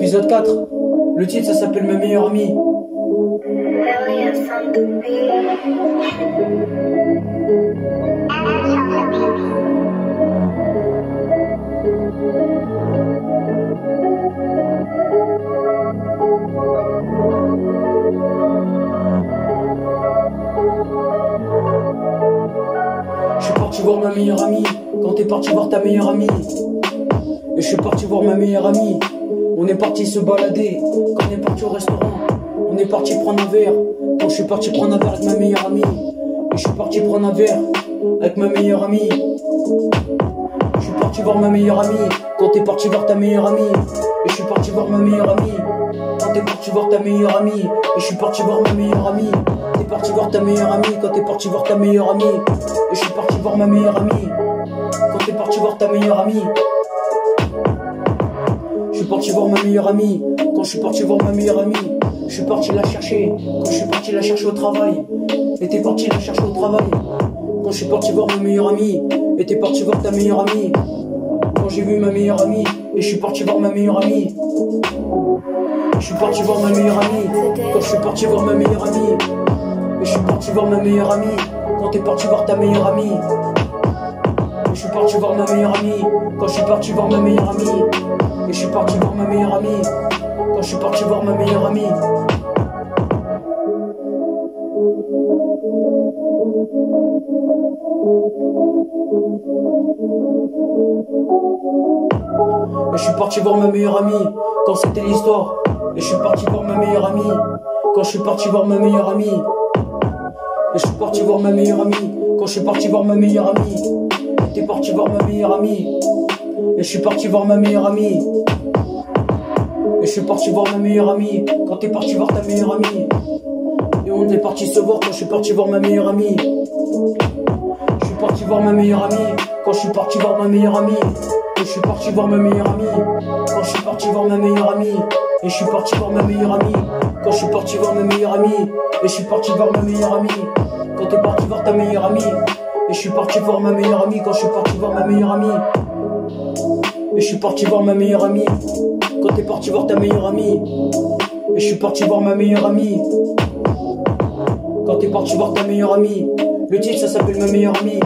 Épisode 4. Le titre ça s'appelle Ma meilleure amie. Je suis parti voir ma meilleure amie, quand t'es parti voir ta meilleure amie. Et je suis parti voir ma meilleure amie. On est parti se balader, quand on est parti au restaurant. On est parti prendre un verre, quand je suis parti prendre un verre avec ma meilleure amie. Et je suis parti prendre un verre avec ma meilleure amie. Je suis parti voir ma meilleure amie, quand t'es parti voir ta meilleure amie. Et je suis parti voir ma meilleure amie, quand t'es parti voir ta meilleure amie. Et je suis parti voir ma meilleure amie. T'es parti voir ta meilleure amie, quand t'es parti voir ta meilleure amie. Et je suis parti voir ma meilleure amie, quand t'es parti voir ta meilleure amie. Je suis parti voir ma meilleure amie, quand je suis parti voir ma meilleure amie. Je suis parti la chercher, quand je suis parti la chercher au travail. Et t'es parti la chercher au travail. Quand je suis parti voir ma meilleure amie, et t'es parti voir ta meilleure amie. Quand j'ai vu ma meilleure amie, et je suis parti voir ma meilleure amie. Je suis parti voir ma meilleure amie, quand je suis parti voir ma meilleure amie. Et je suis parti voir ma meilleure amie, quand t'es parti voir ta meilleure amie. Et je suis parti voir ma meilleure amie, quand je suis parti voir ma meilleure amie. Et je suis parti voir ma meilleure amie, quand je suis parti voir ma meilleure amie. Et je suis parti voir ma meilleure amie, quand c'était l'histoire. Et je suis parti voir ma meilleure amie, quand je suis parti voir ma meilleure amie. Et je suis parti voir ma meilleure amie, quand je suis parti voir ma meilleure amie. T'es parti voir ma meilleure amie. Et je suis parti voir ma meilleure amie. Et je suis parti voir ma meilleure amie, quand t'es parti voir ta meilleure amie. Et on est parti se voir quand je suis parti voir ma meilleure amie. Je suis parti voir ma meilleure amie, quand je suis parti voir ma meilleure amie. Et je suis parti voir ma meilleure amie, quand je suis parti voir ma meilleure amie. Et je suis parti voir ma meilleure amie, quand je suis parti voir ma meilleure amie. Et je suis parti voir ma meilleure amie, quand t'es parti voir ta meilleure amie. Et je suis parti voir ma meilleure amie, quand je suis parti voir ma meilleure amie. Et je suis parti voir ma meilleure amie, quand t'es parti voir ta meilleure amie. Et je suis parti voir ma meilleure amie, quand t'es parti voir ta meilleure amie. Le titre ça s'appelle Ma meilleure amie.